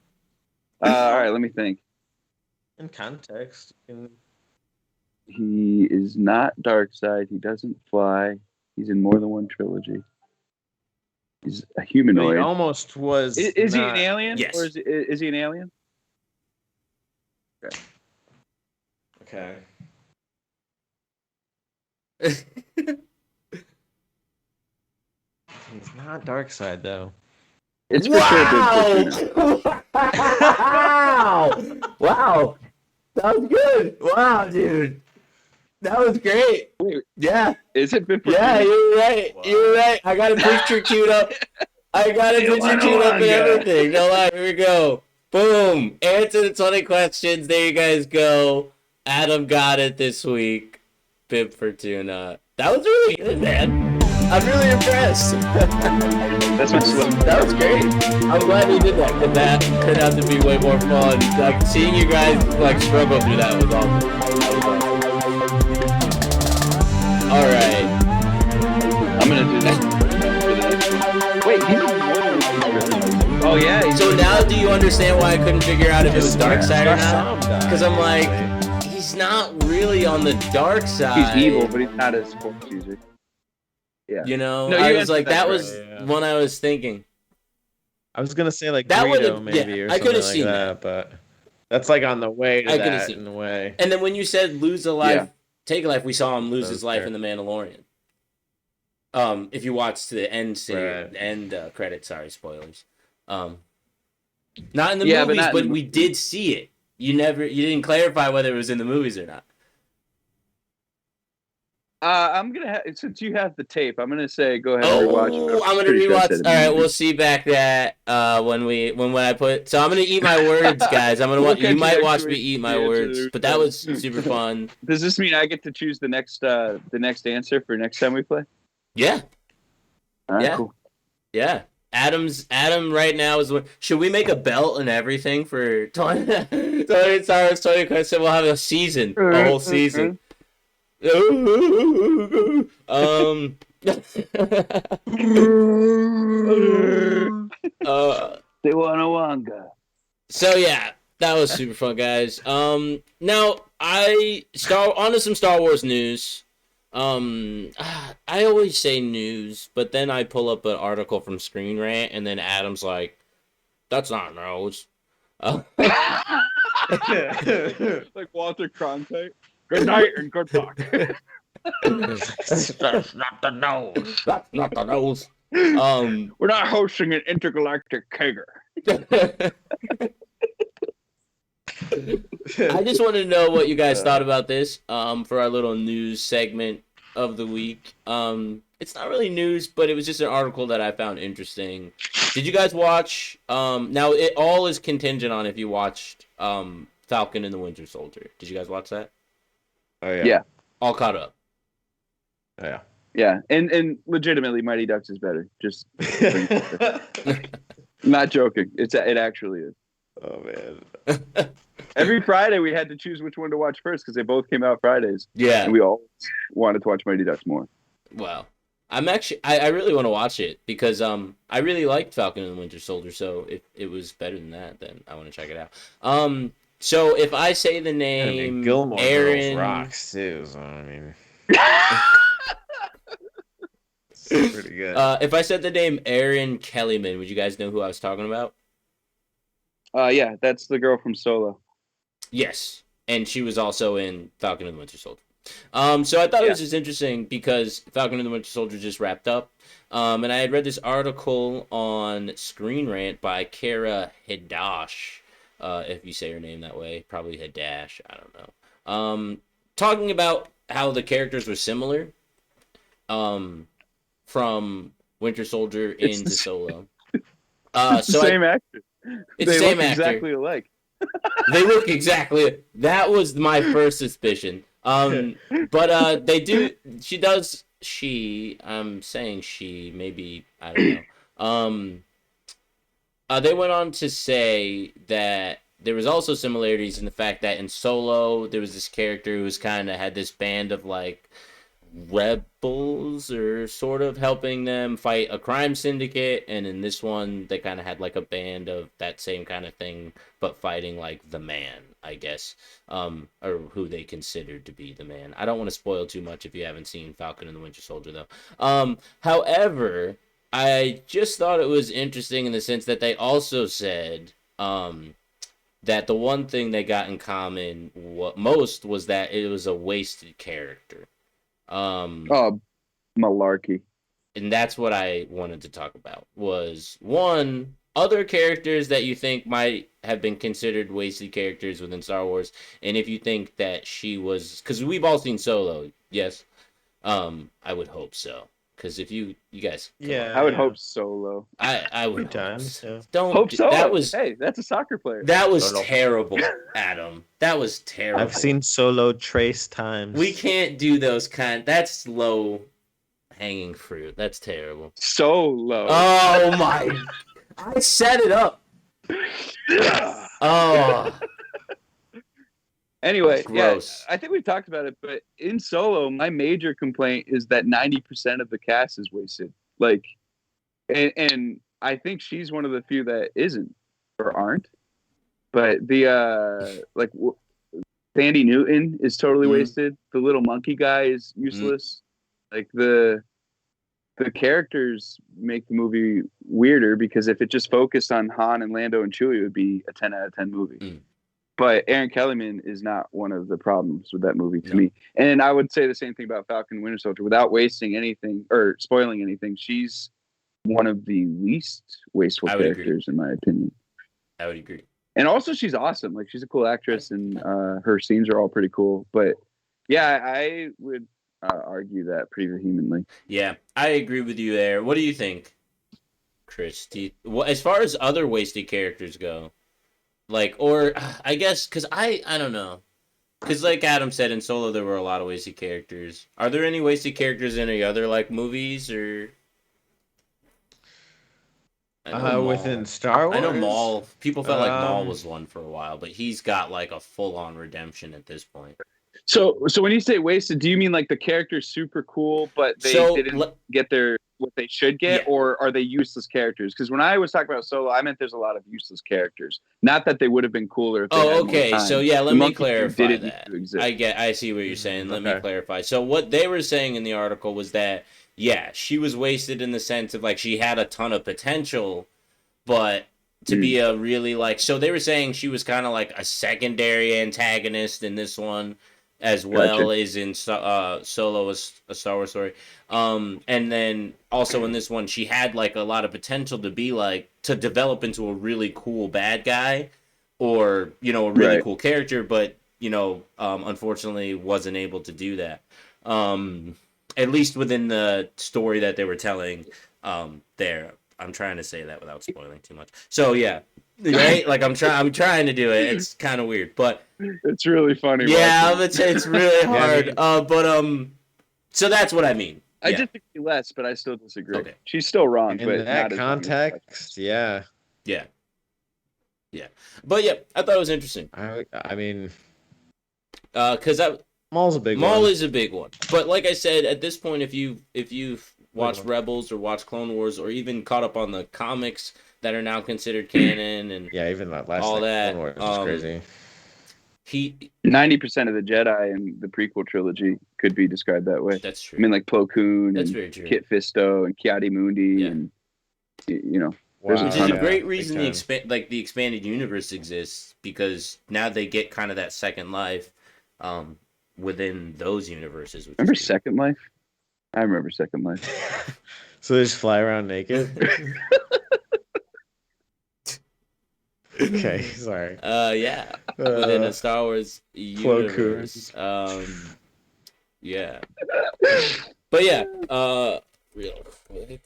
All right, let me think. In context, he is not dark side. He doesn't fly. He's in more than one trilogy. He's a humanoid. He almost was. Is he an alien? Yes. Or is he an alien? Okay. He's not dark side though. It's for sure. Wow! Wow! That was good. Wow, dude. That was great. Wait, Yeah. is it been for Yeah, tuna? you're right. Wow. You're right. I got a picture queued up. I got a picture queued up and everything. No lie. Here we go. Boom. Answer the 20 questions. There you guys go. Adam got it this week. Bib for tuna. That was really good, man. I'm really impressed. That's my slip. That was great. I'm glad we did that because that turned out to be way more fun. Like seeing you guys like struggle through that was awesome. All right. I'm gonna do that. Wait, he's oh yeah. So now do you understand why I couldn't figure out if it was dark side or not? Because I'm like, he's not really on the dark side. He's evil, but he's not a sports user. Yeah. You know, No, I you was like, that answered was right, yeah. one I was thinking. I was gonna say like That Greedo would've- maybe yeah, or I something could've like seen that, but that's like on the way to I could've that seen in a way. And then when you said lose a life, Yeah. take a life, we saw him lose That his was life fair. in The Mandalorian. If you watched the end scene, Right. end credits, sorry, spoilers. Not in the Yeah, but movies, not in but the we movies. did see it. You didn't clarify whether it was in the movies or not. I'm gonna have, since you have the tape, I'm gonna say go ahead and rewatch it. Oh, I'm gonna Pretty sure I rewatch. said it All in the right, movie. we'll see back that when I put. So I'm gonna eat my words, guys. I'm gonna We'll watch. catch You you might next watch me week. eat my Yeah, words, true. but that was super fun. Does this mean I get to choose the next answer for next time we play? Yeah, All right, Yeah. cool. yeah. Adam right now is. Should we make a belt and everything for 20 stars, 20 questions? We'll have a season, a whole season. They want a Wanga. So yeah, that was super fun, guys. Now onto some Star Wars news. I always say news, but then I pull up an article from Screen Rant, and then Adam's like, "That's not news." Like Walter Cronkite. Good night and good luck. That's not the nose. That's not the nose. We're not hosting an intergalactic kegger. I just want to know what you guys thought about this for our little news segment of the week. It's not really news, but it was just an article that I found interesting. Did you guys watch? Now, it all is contingent on if you watched Falcon and the Winter Soldier. Did you guys watch that? Oh yeah. Yeah. All caught up. Oh, yeah. Yeah, and legitimately, Mighty Ducks is better. Just not joking. It actually is. Oh man. Every Friday we had to choose which one to watch first because they both came out Fridays, Yeah. and we all wanted to watch Mighty Ducks more. Wow. I really want to watch it because I really liked Falcon and the Winter Soldier, so if it was better than that, then I want to check it out. So if I say the I name mean, Gilmore Aaron Girls rocks too. So I mean, it's pretty good. if I said the name Aaron Kellyman, would you guys know who I was talking about? Yeah, that's the girl from Solo. Yes. And she was also in Falcon and the Winter Soldier. So I thought it was just interesting because Falcon and the Winter Soldier just wrapped up. And I had read this article on Screen Rant by Kara Hadash. If you say her name that way, probably Hadash, I don't know. Talking about how the characters were similar from Winter Soldier into Solo. It's the same actor. It's They the same look actor. exactly alike. They look exactly. That was my first suspicion. But they do. She does. I'm saying she. Maybe I don't know. They went on to say that there was also similarities in the fact that in Solo there was this character who was kind of had this band of like rebels or sort of helping them fight a crime syndicate, and in this one they kind of had like a band of that same kind of thing but fighting like the man, I guess, or who they considered to be the man. I don't want to spoil too much if you haven't seen Falcon and the Winter Soldier though. However, I just thought it was interesting in the sense that they also said that the one thing they got in common most was that it was a wasted character. Malarkey. And that's what I wanted to talk about was one, other characters that you think might have been considered wasted characters within Star Wars, and if you think that she was, because we've all seen Solo, yes. I would hope so, because if you guys, come on. I would hope Solo. I would Few hope times, so. yeah. Don't Hope Solo. That was Hey, that's a soccer player. that was Solo. terrible, Adam. That was terrible. I've seen Solo trace times. We can't do those that's low hanging fruit. That's terrible. Solo. Oh my! I set it up. Oh. Anyway, Gross. yeah, I think we've talked about it, but in Solo, my major complaint is that 90% of the cast is wasted. Like, and I think she's one of the few that isn't or aren't. But the Sandy Newton is totally wasted. The little monkey guy is useless. Like the characters make the movie weirder, because if it just focused on Han and Lando and Chewie, it would be a 10 out of 10 movie. But Aaron Kellyman is not one of the problems with that movie to me. And I would say the same thing about Falcon and Winter Soldier. Without wasting anything or spoiling anything, she's one of the least wasteful characters, in my opinion. I would agree. And also, she's awesome. Like, she's a cool actress, and her scenes are all pretty cool. But yeah, I would argue that pretty vehemently. Yeah, I agree with you there. What do you think, Chris? As far as other wasted characters go, like, or I guess, because I don't know. Because like Adam said, in Solo, there were a lot of wasted characters. Are there any wasted characters in any other, like, movies, or... Within Star Wars? I know Maul. People felt like Maul was one for a while, but he's got, like, a full-on redemption at this point. So when you say wasted, do you mean like the character's super cool, but they didn't get what they should get, or are they useless characters? Because when I was talking about Solo, I meant there's a lot of useless characters. Not that they would have been cooler. If they had more time. So yeah, let me clarify that. I see what you're saying. Let me clarify. So what they were saying in the article was that, yeah, she was wasted in the sense of, like, she had a ton of potential, but to be a really, like, so they were saying she was kind of like a secondary antagonist in this one, as well as in Solo, a Star Wars story. And then also in this one, she had, like, a lot of potential to be, like, to develop into a really cool bad guy, or, you know, a really cool character, but, you know, unfortunately wasn't able to do that. At least within the story that they were telling there. I'm trying to say that without spoiling too much. So yeah, right? Like I'm trying to do it. It's kind of weird, but it's really funny. Yeah, it's really hard. So that's what I mean. I disagree less, but I still disagree. Okay. She's still wrong. In but that not context, yeah. But yeah, I thought it was interesting. I mean, because Maul's a big one. Maul is a big one. But like I said, at this point, if you've watched Rebels or watched Clone Wars or even caught up on the comics that are now considered canon, and even that last all that, Clone Wars is crazy. 90% of the Jedi in the prequel trilogy could be described that way. That's true. I mean, like Plo Koon, that's and very true. Kit Fisto, and Kiadi Mundi, and you know. Which is a great reason the expanded universe exists, because now they get kind of that second life within those universes. Remember Second Life? I remember Second Life. So they just fly around naked? Okay, sorry. Within a Star Wars universe. Yeah. But yeah, real quick.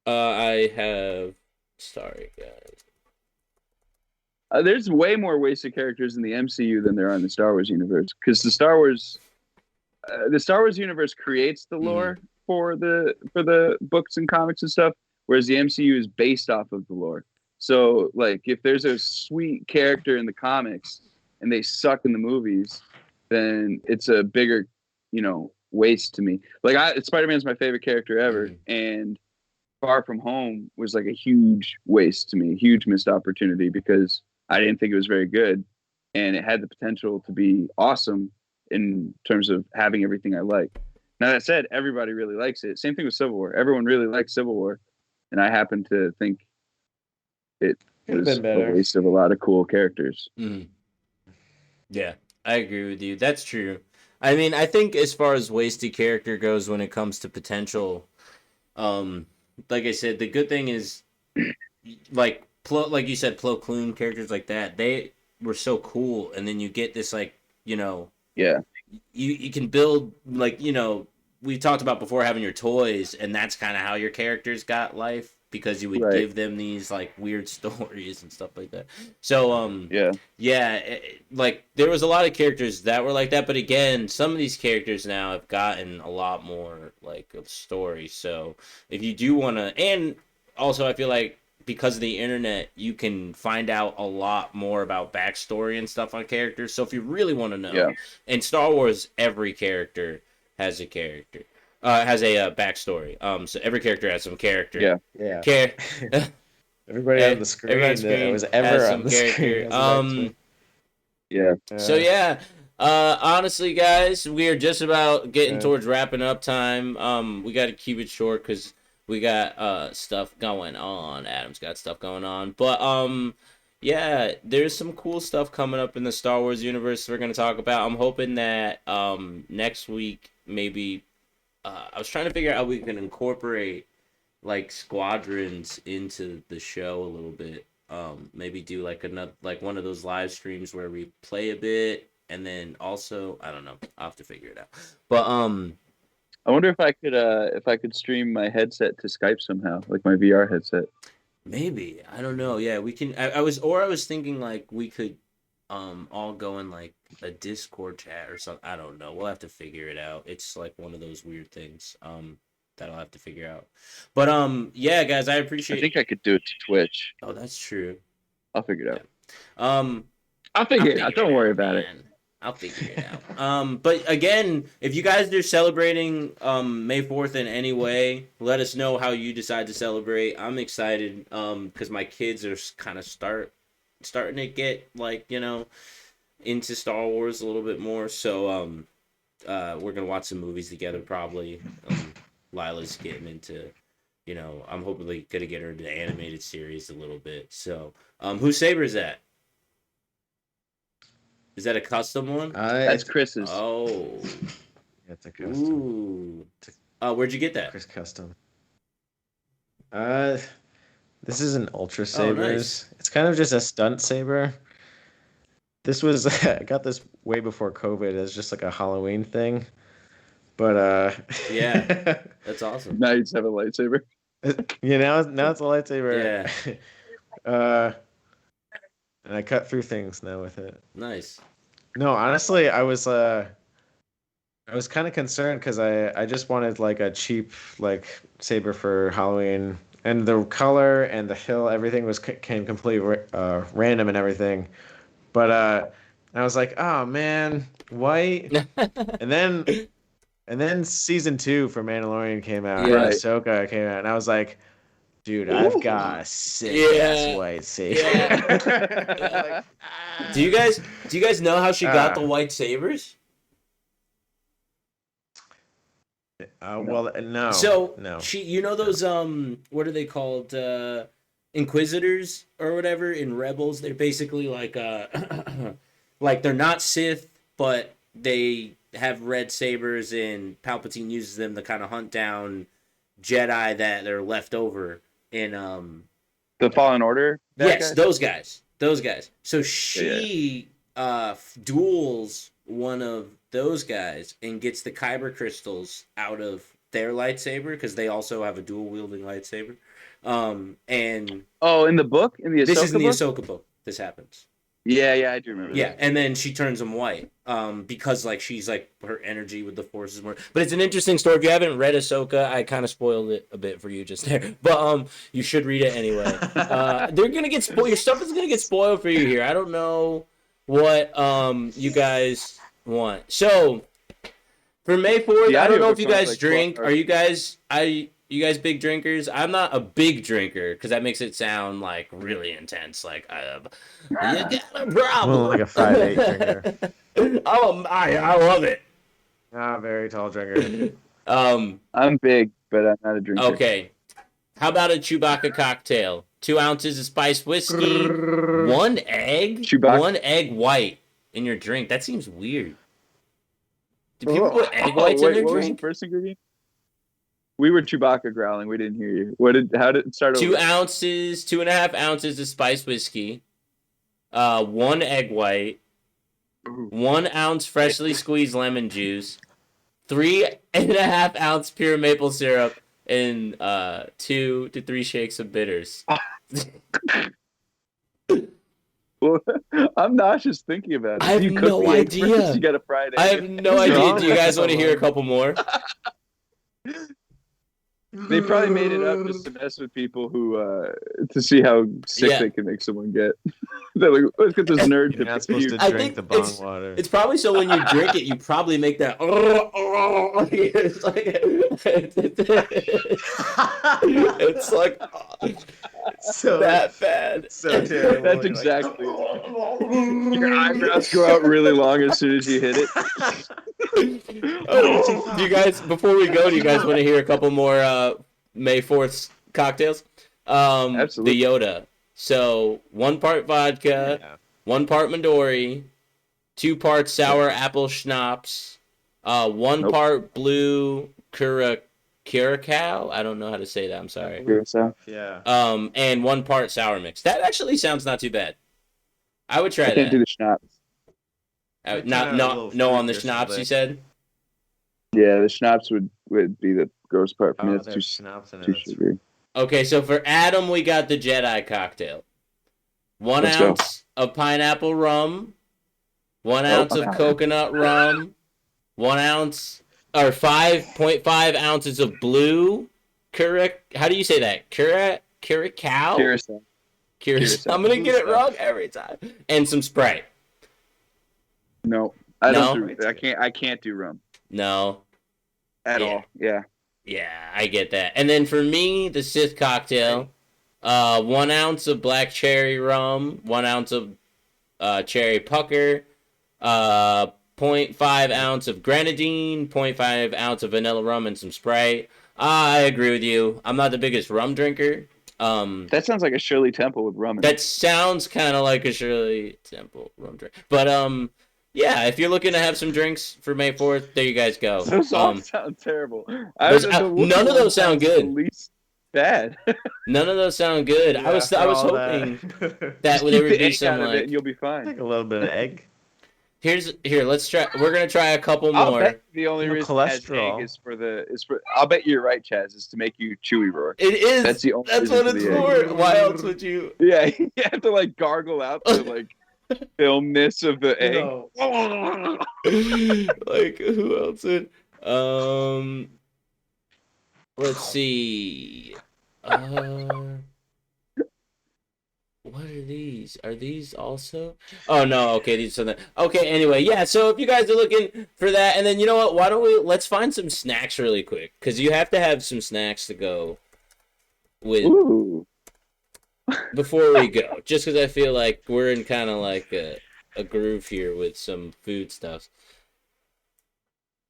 I have... Sorry, guys. There's way more wasted characters in the MCU than there are in the Star Wars universe, because the Star Wars universe creates the lore for the books and comics and stuff, whereas the MCU is based off of the lore. So, like, if there's a sweet character in the comics and they suck in the movies, then it's a bigger, waste to me. Like, Spider-Man's my favorite character ever, and Far From Home was like a huge waste to me, a huge missed opportunity, because I didn't think it was very good, and it had the potential to be awesome in terms of having everything I like. Now, that said, everybody really likes it. Same thing with Civil War. Everyone really likes Civil War, and I happen to think it was a waste of a lot of cool characters. Yeah, I agree with you. That's true. I mean, I think as far as wasted character goes when it comes to potential, like I said, the good thing is like like you said, Plo Koon characters like that, they were so cool, and then you get this like Yeah. you can build like we talked about before having your toys, and that's kind of how your characters got life because you would Right. give them these like weird stories and stuff like that. So Yeah. yeah, like there was a lot of characters that were like that, but again, some of these characters now have gotten a lot more like of story. So if you do want to, and also I feel like because of the internet, you can find out a lot more about backstory and stuff on characters. So if you really want to know, Yeah. in Star Wars, every character has a character, has a backstory. So every character has some character. Yeah. Yeah. Care. Everybody on the Every screen that screen was has ever some on the character. screen has a backstory. Yeah. So yeah, honestly, guys, we are just about getting towards wrapping up time. We got to keep it short because we got stuff going on. Adam's got stuff going on, but yeah, there's some cool stuff coming up in the Star Wars universe we're gonna talk about. I'm hoping that next week maybe I was trying to figure out how we can incorporate like squadrons into the show a little bit. Maybe do like another like one of those live streams where we play a bit and then also I don't know. I'll have to figure it out. But I wonder if I could stream my headset to Skype somehow, like my VR headset. maybe. I don't know. Yeah, we can I was thinking like we could all go in like a Discord chat or something. I don't know. We'll have to figure it out. It's like one of those weird things. That I'll have to figure out. But yeah, guys, I appreciate I think I could do it to Twitch. Oh, that's true. I'll figure it out. Um I'll figure it out. Don't worry about it. I'll figure it out. But again, if you guys are celebrating May 4th in any way, let us know how you decide to celebrate. I'm excited because my kids are kind of starting to get like into Star Wars a little bit more. So we're gonna watch some movies together probably. Lila's getting into I'm hopefully gonna get her into the animated series a little bit. So whose saber is that? Is that a custom one? That's Chris's. Oh. It's a custom. Ooh. Where'd you get that? Chris custom. This is an Ultra Sabers. Nice. It's kind of just a stunt saber. This was I got this way before COVID as just like a Halloween thing. But yeah, that's awesome. Now you just have a lightsaber. Now it's a lightsaber. Yeah. And I cut through things now with it. Nice. No, honestly, I was kind of concerned because I just wanted like a cheap like saber for Halloween, and the color and the hill, everything came completely random and everything. But I was like, oh man, white. and then season 2 for Mandalorian came out. Yeah. And Ahsoka came out, and I was like, dude, I've got a sick ass white saber. Yeah. Do you guys know how she got the white sabers? Well, no. So no. she, those what are they called? Inquisitors or whatever in Rebels. They're basically like like they're not Sith, but they have red sabers, and Palpatine uses them to kind of hunt down Jedi that are left over in the Fallen Order. Yes, those guys. So she duels one of those guys and gets the kyber crystals out of their lightsaber because they also have a dual wielding lightsaber. And in the book, this is in the Ahsoka book. This happens. Yeah, I do remember. Yeah, that. and then she turns them white. Because like she's like her energy with the Force is more. But it's an interesting story. If you haven't read Ahsoka, I kind of spoiled it a bit for you just there. But you should read it anyway. They're gonna get spoiled. Your stuff is gonna get spoiled for you here. I don't know what you guys want. So for May 4th, I don't know if you guys drink. Are you guys you guys big drinkers? I'm not a big drinker because that makes it sound like really intense. Like you got a problem. Well, like a 5'8" drinker. I love it. Very tall drinker. I'm big, but I'm not a drinker. Okay. How about a Chewbacca cocktail? 2 ounces of spiced whiskey, 1 egg, Chewbacca. 1 egg white in your drink. That seems weird. Do people put egg whites in their what drink? was the first ingredient? We were Chewbacca growling. We didn't hear you. How did it start 2 over? ounces, 2.5 ounces of spiced whiskey, 1 egg white, 1 ounce freshly squeezed lemon juice, 3.5 ounce pure maple syrup, and 2 to 3 shakes of bitters. Well, I'm nauseous thinking about it. I have Do you cook no the egg idea. first? You got a fried egg. I have no idea. Do you guys want to hear a couple more? They probably made it up just to mess with people who to see how sick they can make someone get. They're like, let's get this nerd You're to not supposed to I drink think the bong water. It's probably so when you drink it, you probably make that. It's like it's like so that bad. It's so terrible. That's exactly. Your eyebrows go out really long as soon as you hit it. Oh, do you guys? Before we go, do you guys want to hear a couple more May 4th cocktails? Absolutely. The Yoda. So 1 part vodka, 1 part Midori, 2 parts sour apple schnapps, 1 part blue curacao. I don't know how to say that. I'm sorry. Yeah. And 1 part sour mix. That actually sounds not too bad. I would try that. I can't do the schnapps. No on the schnapps, you said? Yeah, the schnapps would be the gross part for me. That's there's too schnapps in it. sugary. Okay, so for Adam, we got the Jedi Cocktail. 1 Let's go. ounce of pineapple rum, 1 ounce of coconut rum, 1 ounce or 5.5 ounces of blue how do you say that? Curacao? Curacao. I'm gonna get it wrong every time. And some Sprite. No, I don't. I can't do rum. No. At all. Yeah. Yeah, I get that. And then for me, the Sith cocktail, 1 ounce of black cherry rum, 1 ounce of cherry pucker, 0.5 ounce of grenadine, 0.5 ounce of vanilla rum, and some Sprite. I agree with you. I'm not the biggest rum drinker. That sounds like a Shirley Temple with rum. That sounds kind of like a Shirley Temple rum drink. But yeah, if you're looking to have some drinks for May 4th, there you guys go. Those all sound terrible. None of those sound good. At least bad. None of those sound good. Yeah, I was hoping that there would be some like. And you'll be fine. Like a little bit of egg. Here. Let's try. We're gonna try a couple more. I'll bet the only reason cholesterol egg is for. I'll bet you're right, Chaz. Is to make you chewy roar. It is. That's the only. That's reason what for it's the egg. for. Why else would you? Yeah, you have to like gargle out the like filmness of the egg. No. Like who else would? Let's see. What are these? Are these also? Oh no, okay, these are the okay, anyway, yeah, so if you guys are looking for that, and then you know what, why don't let's find some snacks really quick. Because you have to have some snacks to go with before we go. Just because I feel like we're in kind of like a groove here with some food stuff.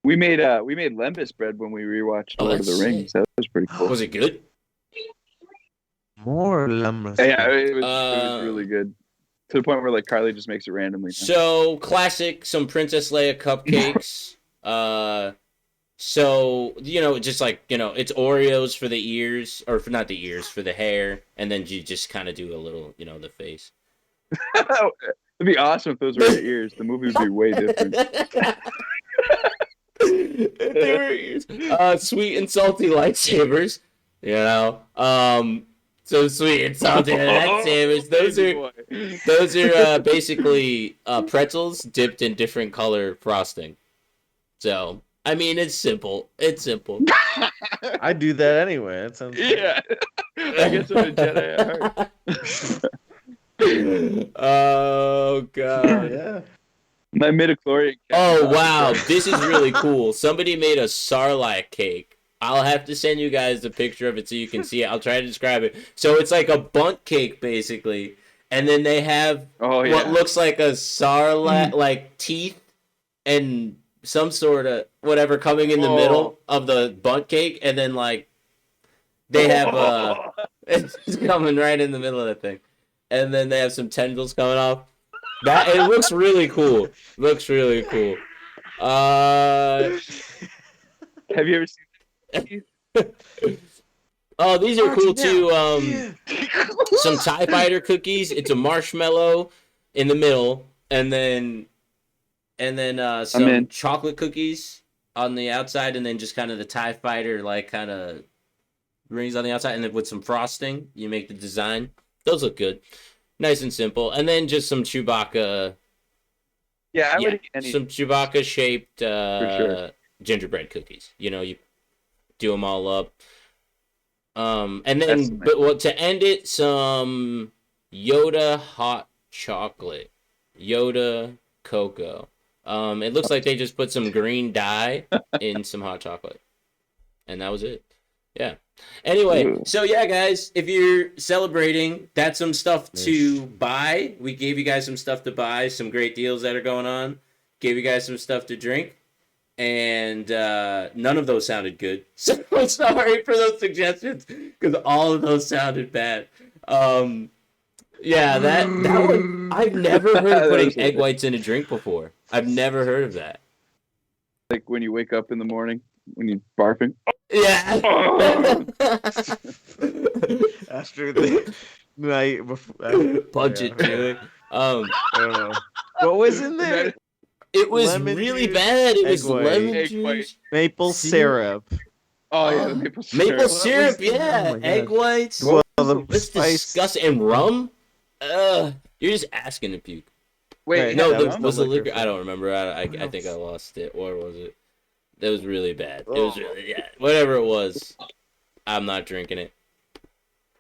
We made lembas bread when we rewatched Lord of the Rings. That was pretty cool. Was it good? More lembas. Yeah, it was really good. To the point where like Carly just makes it randomly. So classic, some Princess Leia cupcakes. So just like it's Oreos for the ears, or for not the ears, for the hair, and then you just kind of do a little, the face. It'd be awesome if those were your ears. The movie would be way different. If they were ears. Sweet and salty lightsabers. So sweet and salty lightsabers. Those are basically pretzels dipped in different color frosting. So I mean, it's simple. It's simple. I do that anyway. It sounds I guess I'm a Jedi at heart. Oh god. Yeah. My midichlorian. Oh wow, this is really cool. Somebody made a sarlacc cake. I'll have to send you guys the picture of it so you can see it. I'll try to describe it. So it's like a bundt cake basically, and then they have what looks like a sarlacc, like teeth and some sort of whatever coming in the middle of the bundt cake, and then like they have it's coming right in the middle of that thing, and then they have some tendrils coming off. That it looks really cool. Looks really cool. Have you ever seen? Oh, these are cool too. Yeah. Some TIE Fighter cookies. It's a marshmallow in the middle, and then some in. chocolate cookies on the outside, and then just kind of the TIE Fighter like kind of rings on the outside, and then with some frosting, you make the design. Those look good, nice and simple. And then just some Chewbacca. Yeah, I would Yeah, eat any. some Chewbacca shaped For sure. gingerbread cookies. You know, you do them all up. And That's then, nice. but well, to end it, some Yoda hot chocolate, Yoda cocoa. It looks like they just put some green dye in some hot chocolate, and that was it. Yeah. Anyway, Ooh. so yeah, guys, if you're celebrating, that's some stuff to buy. We gave you guys some stuff to buy, some great deals that are going on. Gave you guys some stuff to drink. And none of those sounded good. So I'm sorry for those suggestions, because all of those sounded bad. Yeah, that one, I've never heard of putting egg whites in a drink before. I've never heard of that. Like when you wake up in the morning, when you're barfing. Yeah. After the night before. Punch it to it. I don't know. What was in there? It was Lemon really juice, bad. It egg was white. lemon Egg juice. white. Maple syrup. Oh yeah, maple syrup. Maple What syrup, was- yeah. oh my Egg gosh. whites. Well, the It's spice. disgusting. And rum? You're just asking to puke. Wait, Right, No, that there was was the a liquor. liquor I don't remember. I think I lost it. Or was it? That was really bad. It was really, yeah. Whatever it was, I'm not drinking it.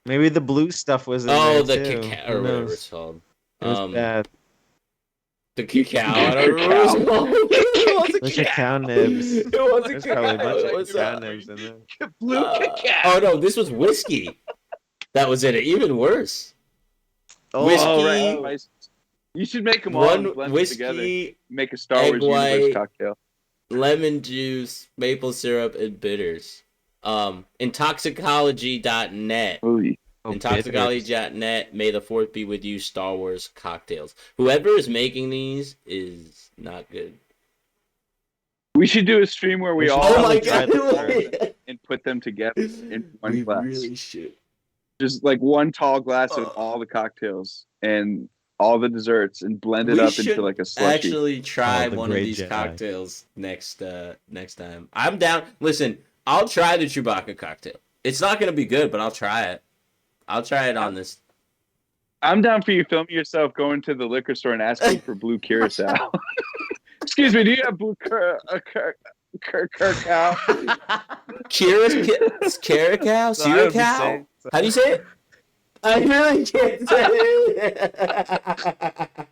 Maybe the blue stuff was in Oh, there the too. cacao, Who or whatever knows? it's called. It was bad. The cacao. I don't remember what it was called. It The was a cacao nibs. It was a There's probably a cacao. bunch It of was cacao a- nibs in there. Blue cacao. Oh no, this was whiskey. That was in it. Even worse. Whiskey. Oh, right. Nice. You should make them all and One blend them together. whiskey, Make a Star egg Wars universe white. cocktail. lemon juice, maple syrup, and bitters. Intoxicology.net. Ooh. Intoxicology.net. May the 4th be with you. Star Wars cocktails. Whoever is making these is not good. We should do a stream where we We should all Oh my try god! the and put them together in one We glass. really should. Just like one tall glass of all the cocktails and all the desserts and blend it up into like a slushy. Actually try Oh, the one of great these Jedi. cocktails next time. I'm down. Listen, I'll try the Chewbacca cocktail. It's not gonna be good, but I'll try it. I'll try it on this. I'm down for you filming yourself going to the liquor store and asking for blue curacao. Excuse me, do you have blue curacao? Curacao? So I would be Curacao? saying- How do you say it? I really can't say it.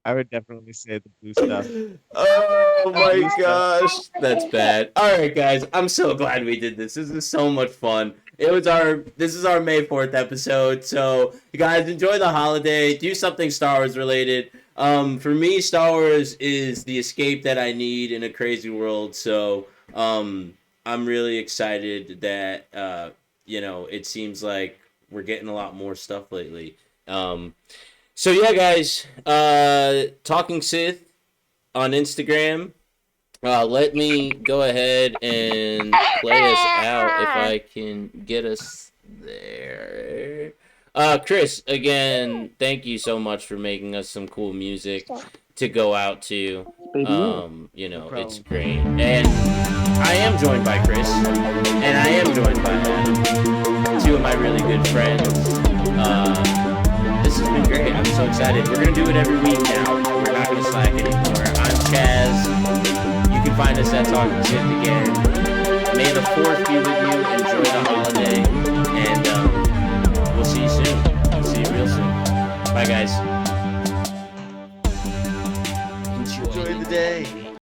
I would definitely say the blue stuff. Oh my gosh, that's bad. All right, guys, I'm so glad we did this. This is so much fun. This is our May 4th episode. So, you guys enjoy the holiday. Do something Star Wars related. For me, Star Wars is the escape that I need in a crazy world. So, I'm really excited that it seems like we're getting a lot more stuff lately. So yeah, guys, Talking Sith on Instagram. Let me go ahead and play us out if I can get us there. Chris, again, thank you so much for making us some cool music to go out to. It's great. And I am joined by Chris, and I am joined by Matt, two of my really good friends. This has been great. I'm so excited. We're going to do it every week now. We're not going to slack anymore. I'm Chaz. You can find us at Talking Sith again. May the 4th be with you. Enjoy the holiday. And we'll see you soon. We'll see you real soon. Bye, guys. Enjoy the day.